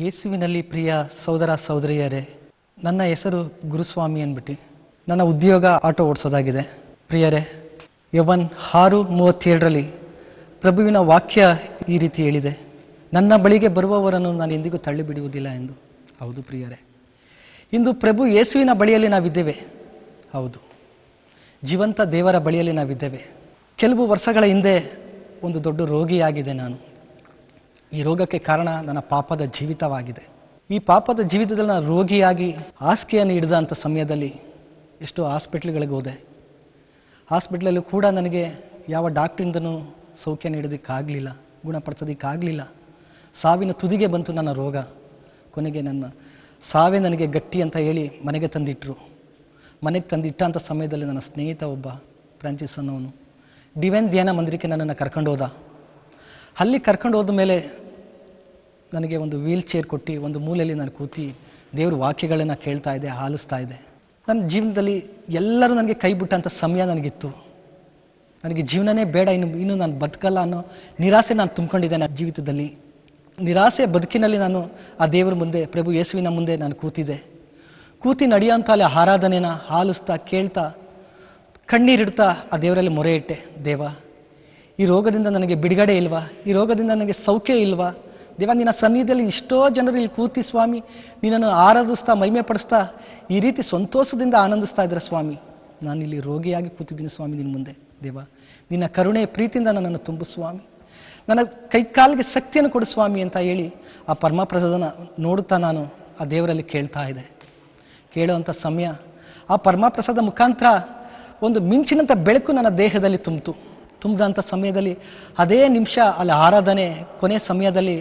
ಯೇಸುವಿನಲ್ಲಿ ಪ್ರಿಯ ಸಹೋದರ ಸಹೋದರಿಯರೇ, ನನ್ನ ಹೆಸರು ಗುರುಸ್ವಾಮಿ ಅಂದ್ಬಿಟ್ಟು. ನನ್ನ ಉದ್ಯೋಗ ಆಟೋ ಓಡಿಸೋದಾಗಿದೆ. ಪ್ರಿಯರೇ, ಯವನ್ 6:37 ಪ್ರಭುವಿನ ವಾಕ್ಯ ಈ ರೀತಿ ಹೇಳಿದೆ, ನನ್ನ ಬಳಿಗೆ ಬರುವವರನ್ನು ನಾನು ಎಂದಿಗೂ ತಳ್ಳಿ ಬಿಡುವುದಿಲ್ಲ ಎಂದು. ಹೌದು ಪ್ರಿಯರೇ, ಇಂದು ಪ್ರಭು ಯೇಸುವಿನ ಬಳಿಯಲ್ಲಿ ನಾವಿದ್ದೇವೆ. ಹೌದು, ಜೀವಂತ ದೇವರ ಬಳಿಯಲ್ಲಿ ನಾವಿದ್ದೇವೆ. ಕೆಲವು ವರ್ಷಗಳ ಹಿಂದೆ ಒಂದು ದೊಡ್ಡ ರೋಗಿಯಾಗಿದೆ ನಾನು. ಈ ರೋಗಕ್ಕೆ ಕಾರಣ ನನ್ನ ಪಾಪದ ಜೀವಿತವಾಗಿದೆ. ಈ ಪಾಪದ ಜೀವಿತದಲ್ಲಿ ನಾನು ರೋಗಿಯಾಗಿ ಹಾಸಿಗೆಯನ್ನು ಹಿಡಿದಂಥ ಸಮಯದಲ್ಲಿ ಎಷ್ಟೋ ಹಾಸ್ಪಿಟ್ಲ್ಗಳಿಗೆ ಹೋದೆ. ಹಾಸ್ಪಿಟ್ಲಲ್ಲೂ ಕೂಡ ನನಗೆ ಯಾವ ಡಾಕ್ಟ್ರಿಂದನೂ ಸೌಖ್ಯ ನೀಡೋದಕ್ಕಾಗಲಿಲ್ಲ, ಗುಣಪಡಿಸೋದಕ್ಕಾಗಲಿಲ್ಲ. ಸಾವಿನ ತುದಿಗೆ ಬಂತು ನನ್ನ ರೋಗ. ಕೊನೆಗೆ ನನ್ನ ಸಾವೇ ನನಗೆ ಗಟ್ಟಿ ಅಂತ ಹೇಳಿ ಮನೆಗೆ ತಂದಿಟ್ಟರು. ಮನೆಗೆ ತಂದಿಟ್ಟಂಥ ಸಮಯದಲ್ಲಿ ನನ್ನ ಸ್ನೇಹಿತ ಒಬ್ಬ ಫ್ರಾನ್ಸಿಸ್ ಅನ್ನೋನು ಡಿವೈನ್ ಧ್ಯಾನ ಮಂದಿರಕ್ಕೆ ನನ್ನನ್ನು ಕರ್ಕೊಂಡು ಹೋದ. ಅಲ್ಲಿ ಕರ್ಕೊಂಡು ಹೋದ ಮೇಲೆ ನನಗೆ ಒಂದು ವೀಲ್ ಚೇರ್ ಕೊಟ್ಟು ಒಂದು ಮೂಲೆಯಲ್ಲಿ ನಾನು ಕೂತಿ ದೇವ್ರ ವಾಕ್ಯಗಳನ್ನು ಕೇಳ್ತಾ ಇದ್ದೆ, ಆಲಿಸ್ತಾ ಇದ್ದೆ. ನನ್ನ ಜೀವನದಲ್ಲಿ ಎಲ್ಲರೂ ನನಗೆ ಕೈ ಬಿಟ್ಟಂಥ ಸಮಯ ನನಗಿತ್ತು. ನನಗೆ ಜೀವನನೇ ಬೇಡ, ಇನ್ನು ನಾನು ಬದುಕಲ್ಲ ಅನ್ನೋ ನಿರಾಸೆ ನಾನು ತುಂಬಿಕೊಂಡಿದ್ದೆ. ನನ್ನ ಜೀವಿತದಲ್ಲಿ ನಿರಾಸೆ ಬದುಕಿನಲ್ಲಿ ನಾನು ಆ ದೇವರ ಮುಂದೆ, ಪ್ರಭು ಯೇಸುವಿನ ಮುಂದೆ ನಾನು ಕೂತಿ ನಡೆಯೋಂಥ ಅಲ್ಲಿ ಆರಾಧನೆನ ಆಲಿಸ್ತಾ ಕೇಳ್ತಾ ಕಣ್ಣೀರಿಡ್ತಾ ಆ ದೇವರಲ್ಲಿ ಮೊರೆ ಇಟ್ಟೆ. ದೇವ, ಈ ರೋಗದಿಂದ ನನಗೆ ಬಿಡುಗಡೆ ಇಲ್ವಾ? ಈ ರೋಗದಿಂದ ನನಗೆ ಸೌಖ್ಯ ಇಲ್ವಾ? ದೇವ, ನಿನ್ನ ಸನ್ನಿಧಿಯಲ್ಲಿ ಇಷ್ಟೋ ಜನರು ಇಲ್ಲಿ ಕೂತಿ ಸ್ವಾಮಿ ನಿನ್ನನ್ನು ಆರಾಧಿಸ್ತಾ ಮಹಿಮೆ ಪಡಿಸ್ತಾ ಈ ರೀತಿ ಸಂತೋಷದಿಂದ ಆನಂದಿಸ್ತಾ ಇದ್ದಾರೆ ಸ್ವಾಮಿ. ನಾನಿಲ್ಲಿ ರೋಗಿಯಾಗಿ ಕೂತಿದ್ದೀನಿ ಸ್ವಾಮಿ ನಿನ್ನ ಮುಂದೆ. ದೇವ, ನಿನ್ನ ಕರುಣೆ ಪ್ರೀತಿಯಿಂದ ನನ್ನನ್ನು ತುಂಬು ಸ್ವಾಮಿ, ನನ್ನ ಕೈಕಾಲಿಗೆ ಶಕ್ತಿಯನ್ನು ಕೊಡು ಸ್ವಾಮಿ ಅಂತ ಹೇಳಿ ಆ ಪರಮಪ್ರಸಾದನ ನೋಡುತ್ತಾ ನಾನು ಆ ದೇವರಲ್ಲಿ ಕೇಳ್ತಾ ಇದ್ದೆ. ಕೇಳುವಂಥ ಸಮಯ ಆ ಪರಮಪ್ರಸಾದ ಮುಖಾಂತರ ಒಂದು ಮಿಂಚಿನಂಥ ಬೆಳಕು ನನ್ನ ದೇಹದಲ್ಲಿ ತುಂಬಿದಂಥ ಸಮಯದಲ್ಲಿ ಅದೇ ನಿಮಿಷ ಅಲ್ಲಿ ಆರಾಧನೆ ಕೊನೆ ಸಮಯದಲ್ಲಿ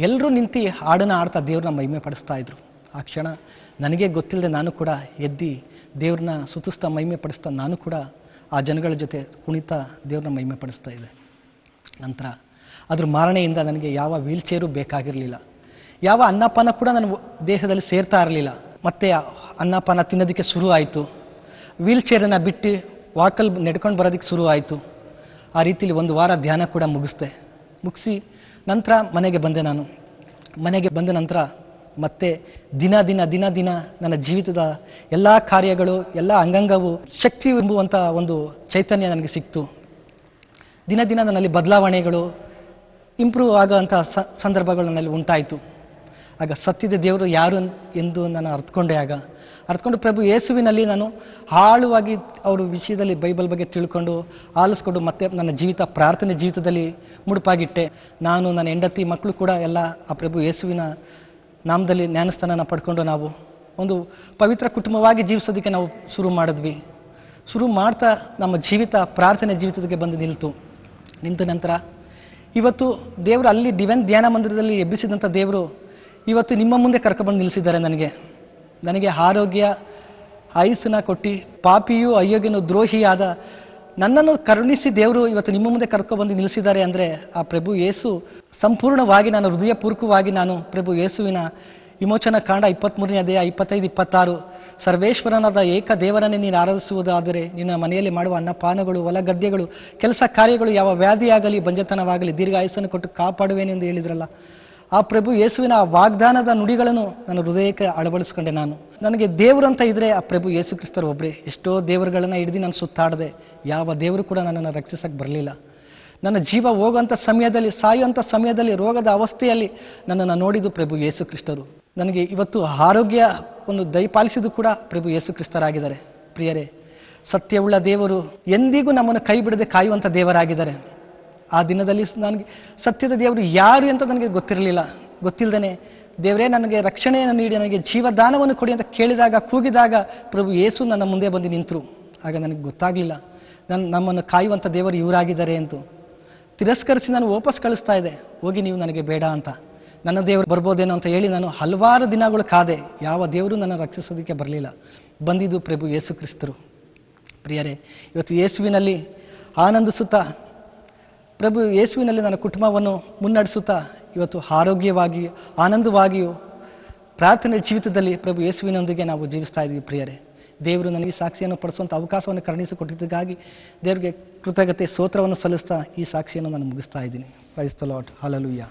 ಎಲ್ಲರೂ ನಿಂತು ಹಾಡನ್ನು ಆಡ್ತಾ ದೇವ್ರನ್ನ ಮಹಿಮೆ ಪಡಿಸ್ತಾ ಇದ್ರು. ಆ ಕ್ಷಣ ನನಗೆ ಗೊತ್ತಿಲ್ಲದೆ ನಾನು ಕೂಡ ಎದ್ದು ದೇವ್ರನ್ನ ಸುತ್ತಿಸ್ತಾ ಮಹಿಮೆ ಪಡಿಸ್ತಾ ನಾನು ಕೂಡ ಆ ಜನಗಳ ಜೊತೆ ಕುಣಿತಾ ದೇವ್ರನ್ನ ಮಹಿಮೆ ಪಡಿಸ್ತಾ ಇದ್ದೆ. ನಂತರ ಅದ್ರ ಮಾರಣೆಯಿಂದ ನನಗೆ ಯಾವ ವೀಲ್ ಚೇರು ಬೇಕಾಗಿರಲಿಲ್ಲ, ಯಾವ ಅನ್ನಪಾನ ಕೂಡ ನನ್ನ ದೇಹದಲ್ಲಿ ಸೇರ್ತಾ ಇರಲಿಲ್ಲ. ಮತ್ತೆ ಅನ್ನಪಾನ ತಿನ್ನೋದಕ್ಕೆ ಶುರು ಆಯಿತು. ವೀಲ್ ಚೇರನ್ನು ಬಿಟ್ಟು ವಾಕಲ್ ನಡ್ಕೊಂಡು ಬರೋದಕ್ಕೆ ಶುರು ಆಯಿತು. ಆ ರೀತಿಯಲ್ಲಿ 1 ವಾರ ಧ್ಯಾನ ಕೂಡ ಮುಗಿಸಿ ನಂತರ ಮನೆಗೆ ಬಂದೆ. ನಾನು ಮನೆಗೆ ಬಂದ ನಂತರ ಮತ್ತೆ ದಿನ ನನ್ನ ಜೀವಿತದ ಎಲ್ಲ ಕಾರ್ಯಗಳು, ಎಲ್ಲ ಅಂಗಾಂಗವು ಶಕ್ತಿ ಎಂಬುವಂಥ ಒಂದು ಚೈತನ್ಯ ನನಗೆ ಸಿಕ್ತು. ದಿನ ನನ್ನಲ್ಲಿ ಬದಲಾವಣೆಗಳು, ಇಂಪ್ರೂವ್ ಆಗೋವಂಥ ಸಂದರ್ಭಗಳು ನನ್ನಲ್ಲಿ ಉಂಟಾಯಿತು. ಆಗ ಸತ್ಯದ ದೇವರು ಯಾರು ಎಂದು ನಾನು ಅರ್ಥಕೊಂಡು ಪ್ರಭು ಯೇಸುವಿನಲ್ಲಿ ನಾನು ಆಳವಾಗಿ ಅವ್ರ ವಿಷಯದಲ್ಲಿ ಬೈಬಲ್ ಬಗ್ಗೆ ತಿಳ್ಕೊಂಡು ಆಲಿಸ್ಕೊಂಡು ಮತ್ತೆ ನನ್ನ ಜೀವಿತ ಪ್ರಾರ್ಥನೆ ಜೀವಿತದಲ್ಲಿ ಮುಡುಪಾಗಿಟ್ಟೆ. ನಾನು ನನ್ನ ಹೆಂಡತಿ ಮಕ್ಕಳು ಕೂಡ ಎಲ್ಲ ಆ ಪ್ರಭು ಯೇಸುವಿನ ನಾಮದಲ್ಲಿ ಜ್ಞಾನಸ್ಥಾನನ ಪಡ್ಕೊಂಡು ನಾವು ಒಂದು ಪವಿತ್ರ ಕುಟುಂಬವಾಗಿ ಜೀವಿಸೋದಕ್ಕೆ ನಾವು ಶುರು ಮಾಡ್ತಾ ನಮ್ಮ ಜೀವಿತ ಪ್ರಾರ್ಥನೆ ಜೀವಿತಕ್ಕೆ ಬಂದು ನಿಂತ ನಂತರ ಇವತ್ತು ದೇವರು ಅಲ್ಲಿ ಡಿವೈನ್ ಧ್ಯಾನ ಮಂದಿರದಲ್ಲಿ ಎಬ್ಬಿಸಿದಂಥ ದೇವರು ಇವತ್ತು ನಿಮ್ಮ ಮುಂದೆ ಕರ್ಕೊಬಂದು ನಿಲ್ಲಿಸಿದ್ದಾರೆ. ನನಗೆ ಆರೋಗ್ಯ ಆಯುಸ್ಸನ್ನ ಕೊಟ್ಟು ಪಾಪಿಯೂ ಅಯೋಗ್ಯನೂ ದ್ರೋಹಿಯಾದ ನನ್ನನ್ನು ಕರುಣಿಸಿ ದೇವರು ಇವತ್ತು ನಿಮ್ಮ ಮುಂದೆ ಕರ್ಕೊಬಂದು ನಿಲ್ಲಿಸಿದ್ದಾರೆ ಅಂದರೆ ಆ ಪ್ರಭು ಯೇಸು ಸಂಪೂರ್ಣವಾಗಿ ನಾನು ಹೃದಯಪೂರ್ವಕವಾಗಿ ನಾನು ಪ್ರಭು ಯೇಸುವಿನ ವಿಮೋಚನಾ ಕಾಂಡ 23ನೇ ಅಧ್ಯಾಯ 25-26 ಸರ್ವೇಶ್ವರನಾದ ಏಕ ದೇವರನ್ನೇ ನೀನು ಆರಾಧಿಸುವುದಾದರೆ ನಿನ್ನ ಮನೆಯಲ್ಲಿ ಮಾಡುವ ಅನ್ನಪಾನಗಳು, ಹೊಲ ಗದ್ದೆಗಳು, ಕೆಲಸ ಕಾರ್ಯಗಳು, ಯಾವ ವ್ಯಾಧಿಯಾಗಲಿ ಬಂಜತನವಾಗಲಿ ದೀರ್ಘಾಯುಸ್ಸನ್ನು ಕೊಟ್ಟು ಕಾಪಾಡುವೇನೆಂದು ಹೇಳಿದ್ರಲ್ಲ, ಆ ಪ್ರಭು ಯೇಸುವಿನ ವಾಗ್ದಾನದ ನುಡಿಗಳನ್ನು ನಾನು ಹೃದಯಕ್ಕೆ ಅಳವಡಿಸ್ಕೊಂಡೆ. ನನಗೆ ದೇವರು ಅಂತ ಇದ್ರೆ ಆ ಪ್ರಭು ಯೇಸು ಕ್ರಿಸ್ತರು ಒಬ್ಬರೇ. ಎಷ್ಟೋ ದೇವರುಗಳನ್ನು ಹಿಡಿದು ನಾನು ಸುತ್ತಾಡಿದೆ, ಯಾವ ದೇವರು ಕೂಡ ನನ್ನನ್ನು ರಕ್ಷಿಸಕ್ಕೆ ಬರಲಿಲ್ಲ. ನನ್ನ ಜೀವ ಹೋಗುವಂಥ ಸಮಯದಲ್ಲಿ, ಸಾಯುವಂಥ ಸಮಯದಲ್ಲಿ, ರೋಗದ ಅವಸ್ಥೆಯಲ್ಲಿ ನನ್ನನ್ನು ನೋಡಿದ್ದು ಪ್ರಭು ಯೇಸು ಕ್ರಿಸ್ತರು. ನನಗೆ ಇವತ್ತು ಆರೋಗ್ಯ ಒಂದು ದಯಪಾಲಿಸಿದ್ದು ಕೂಡ ಪ್ರಭು ಯೇಸು ಕ್ರಿಸ್ತರಾಗಿದ್ದಾರೆ. ಪ್ರಿಯರೇ, ಸತ್ಯವುಳ್ಳ ದೇವರು ಎಂದಿಗೂ ನಮ್ಮನ್ನು ಕೈ ಬಿಡದೆ ಕಾಯುವಂಥ ದೇವರಾಗಿದ್ದಾರೆ. ಆ ದಿನದಲ್ಲಿ ನನಗೆ ಸತ್ಯದ ದೇವರು ಯಾರು ಅಂತ ನನಗೆ ಗೊತ್ತಿಲ್ಲದೇ ದೇವರೇ ನನಗೆ ರಕ್ಷಣೆಯನ್ನು ನೀಡಿ ನನಗೆ ಜೀವದಾನವನ್ನು ಕೊಡಿ ಅಂತ ಕೂಗಿದಾಗ ಪ್ರಭು ಯೇಸು ನನ್ನ ಮುಂದೆ ಬಂದು ನಿಂತರು. ಆಗ ನನಗೆ ಗೊತ್ತಾಗಲಿಲ್ಲ ನಮ್ಮನ್ನು ಕಾಯುವಂಥ ದೇವರು ಇವರಾಗಿದ್ದಾರೆ ಎಂದು. ತಿರಸ್ಕರಿಸಿ ನಾನು ವಾಪಸ್ ಕಳಿಸ್ತಾ ಇದ್ದೆ, ಹೋಗಿ ನೀವು ನನಗೆ ಬೇಡ ಅಂತ. ನನ್ನ ದೇವರು ಬರ್ಬೋದೇನೋ ಅಂತ ಹೇಳಿ ನಾನು ಹಲವಾರು ದಿನಗಳು ಕಾದೆ. ಯಾವ ದೇವರು ನನ್ನ ರಕ್ಷಿಸೋದಕ್ಕೆ ಬರಲಿಲ್ಲ. ಬಂದಿದ್ದು ಪ್ರಭು ಯೇಸು ಕ್ರಿಸ್ತರು. ಪ್ರಿಯರೇ, ಇವತ್ತು ಯೇಸುವಿನಲ್ಲಿ ಆನಂದಿಸುತ್ತಾ ಪ್ರಭು ಯೇಸುವಿನಲ್ಲಿ ನನ್ನ ಕುಟುಂಬವನ್ನು ಮುನ್ನಡೆಸುತ್ತಾ ಇವತ್ತು ಆರೋಗ್ಯವಾಗಿ ಆನಂದವಾಗಿಯೂ ಪ್ರಾರ್ಥನೆ ಜೀವಿತದಲ್ಲಿ ಪ್ರಭು ಯೇಸುವಿನೊಂದಿಗೆ ನಾವು ಜೀವಿಸ್ತಾ ಇದ್ದೀವಿ. ಪ್ರಿಯರೇ, ದೇವರು ನನಗೆ ಸಾಕ್ಷಿಯನ್ನು ಪಡಿಸುವಂಥ ಅವಕಾಶವನ್ನು ಕರುಣಿಸಿಕೊಟ್ಟಿದ್ದಕ್ಕಾಗಿ ದೇವರಿಗೆ ಕೃತಜ್ಞತೆ ಸ್ತೋತ್ರವನ್ನು ಸಲ್ಲಿಸ್ತಾ ಈ ಸಾಕ್ಷಿಯನ್ನು ನಾನು ಮುಗಿಸ್ತಾ ಇದ್ದೀನಿ. Praise the Lord. ಹಲ್ಲೆಲೂಯಾ.